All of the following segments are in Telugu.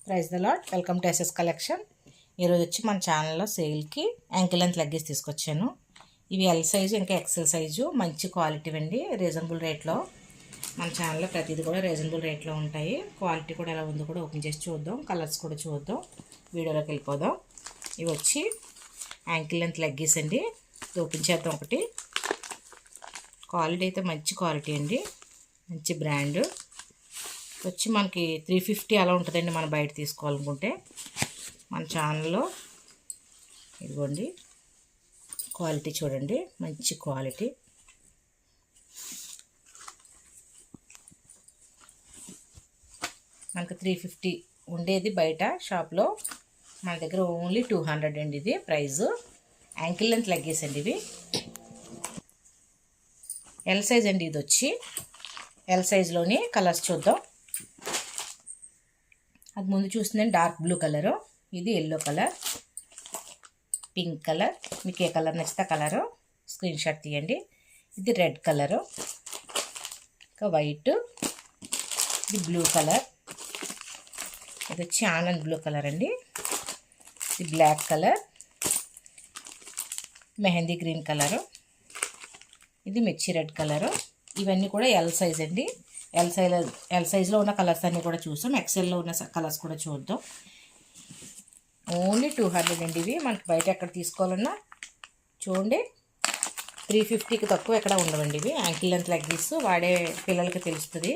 Praise the Lord. Welcome to SS collection. ఈరోజు వచ్చి మన ఛానల్లో సేల్కి యాంకిల్ లెంత్ లెగ్గీస్ తీసుకొచ్చాను. ఇవి ఎల్ సైజు ఇంకా ఎక్సెల్ సైజు, మంచి క్వాలిటీ అండి, రీజనబుల్ రేట్లో. మన ఛానల్లో ప్రతిదీ కూడా రీజనబుల్ రేట్లో ఉంటాయి. క్వాలిటీ కూడా ఎలా ఉందో కూడా ఓపెన్ చేసి చూద్దాం, కలర్స్ కూడా చూద్దాం, వీడియోలోకి వెళ్ళిపోదాం. ఇవి వచ్చి యాంకిల్ లెంత్ లెగ్గీస్ అండి. ఓపెన్ చేద్దాం. ఒకటి క్వాలిటీ అయితే మంచి క్వాలిటీ అండి, మంచి బ్రాండ్. వచ్చి మనకి 350 అలా ఉంటుందండి మనం బయట తీసుకోవాలనుకుంటే. మన ఛానల్లో ఇదిగోండి క్వాలిటీ చూడండి, మంచి క్వాలిటీ. మనకు 350 ఉండేది బయట షాప్లో, మన దగ్గర ఓన్లీ 200 అండి ఇది ప్రైజు. యాంకిల్ లెంత్ లెగ్గీస్ అండి ఇవి. ఎల్ సైజ్ అండి ఇది. వచ్చి ఎల్ సైజ్లోని కలర్స్ చూద్దాం. అది ముందు చూస్తుందండి డార్క్ బ్లూ కలరు, ఇది ఎల్లో కలర్, పింక్ కలర్. మీకు ఏ కలర్ నచ్చితే కలరు స్క్రీన్ షాట్ తీయండి. ఇది రెడ్ కలరు, ఇంకా వైట్, ఇది బ్లూ కలర్, ఇది వచ్చి ఆనంద్ బ్లూ కలర్ అండి, ఇది black colour, mehndi green colour, ఇది మిర్చి రెడ్ కలరు. ఇవన్నీ కూడా ఎల్ సైజ్ అండి. ఎల్ సైజ్లో ఉన్న కలర్స్ అన్నీ కూడా చూసాం. ఎక్సెల్లో ఉన్న కలర్స్ కూడా చూద్దాం. ఓన్లీ 200 అండి ఇవి. మనకి బయట ఎక్కడ తీసుకోవాలన్నా చూడండి 350కి తక్కువ ఎక్కడ ఉండవండి ఇవి. యాంకిల్ లెంత్ లెగ్గీస్ వాడే పిల్లలకి తెలుస్తుంది.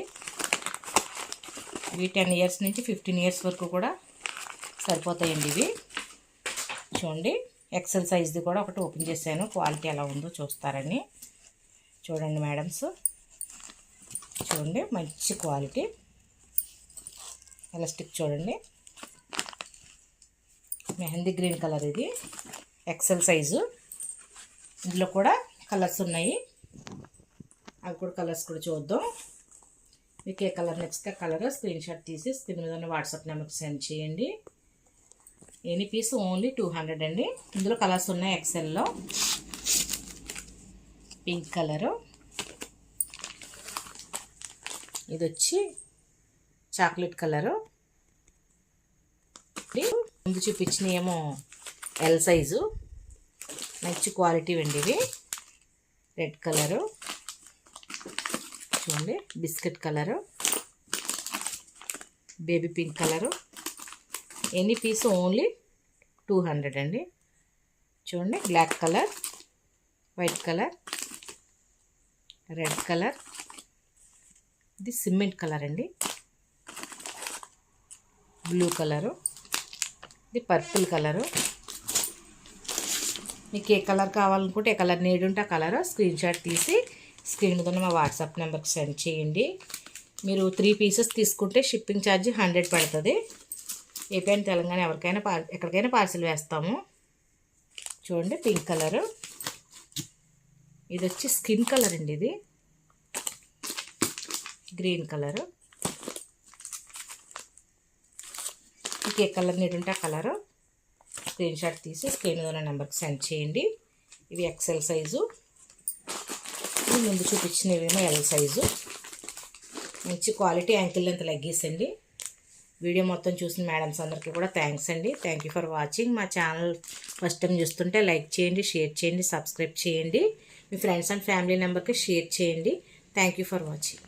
ఇవి 10 ఇయర్స్ నుంచి 15 ఇయర్స్ వరకు కూడా సరిపోతాయండి ఇవి. చూడండి ఎక్సెల్ సైజ్ది కూడా ఒకటి ఓపెన్ చేశాను, క్వాలిటీ ఎలా ఉందో చూస్తారని. చూడండి మేడమ్స్, చూడండి మంచి క్వాలిటీ. ఎలాస్టిక్ చూడండి, మెహందీ గ్రీన్ కలర్, ఇది ఎక్సెల్ సైజు. ఇందులో కూడా కలర్స్ ఉన్నాయి, అవి కూడా కలర్స్ కూడా చూద్దాం. మీకు ఏ కలర్ నచ్చితే కలర్ స్క్రీన్ షాట్ తీసి స్క్రీన్ మీద ఉన్న వాట్సాప్ నెంబర్కి సెండ్ చేయండి. ఎనీ పీస్ ఓన్లీ 200 అండి. ఇందులో కలర్స్ ఉన్నాయి. ఎక్సెల్లో పింక్ కలరు, ఇది వచ్చి చాక్లెట్ కలరు, ముందు చూపించిన ఏమో ఎల్ సైజు, మంచి క్వాలిటీ అండి ఇవి. రెడ్ కలరు చూడండి, biscuit colour, baby pink colour. Any piece only 200 అండి. చూడండి black colour, white colour, red colour, ఇది సిమెంట్ కలర్ అండి, బ్లూ కలరు, ఇది పర్పుల్ కలరు. మీకు ఏ కలర్ కావాలనుకుంటే ఏ కలర్ నీడ్ ఉంటే ఆ కలర్ స్క్రీన్ షాట్ తీసి స్క్రీన్ మీద మా వాట్సాప్ నెంబర్కి సెండ్ చేయండి. మీరు 3 పీసెస్ తీసుకుంటే షిప్పింగ్ ఛార్జ్ 100 పడుతుంది. ఏపీ అండ్ తెలంగాణ ఎవరికైనా ఎక్కడికైనా పార్సిల్ వేస్తాము. చూడండి పింక్ కలరు, ఇది వచ్చి స్కిన్ కలర్ అండి, ఇది గ్రీన్ కలరు. మీకు ఏ కలర్ నీడ్ ఉంటే ఆ కలరు స్క్రీన్ షాట్ తీసి స్క్రీన్ మీద ఉన్న నెంబర్కి సెండ్ చేయండి. ఇవి ఎక్సెల్ సైజు, ఇవి ముందు చూపించినవేమో ఎల్ సైజు. మంచి క్వాలిటీ యాంకిల్ లెంత్ లెగ్గీస్ అండి. వీడియో మొత్తం చూసిన మేడమ్స్ అందరికీ కూడా థ్యాంక్స్ అండి. Thank you for watching. మా ఛానల్ ఫస్ట్ టైం చూస్తుంటే లైక్ చేయండి, షేర్ చేయండి, సబ్స్క్రైబ్ చేయండి. మీ ఫ్రెండ్స్ అండ్ ఫ్యామిలీ మెంబర్కి షేర్ చేయండి. Thank you for watching.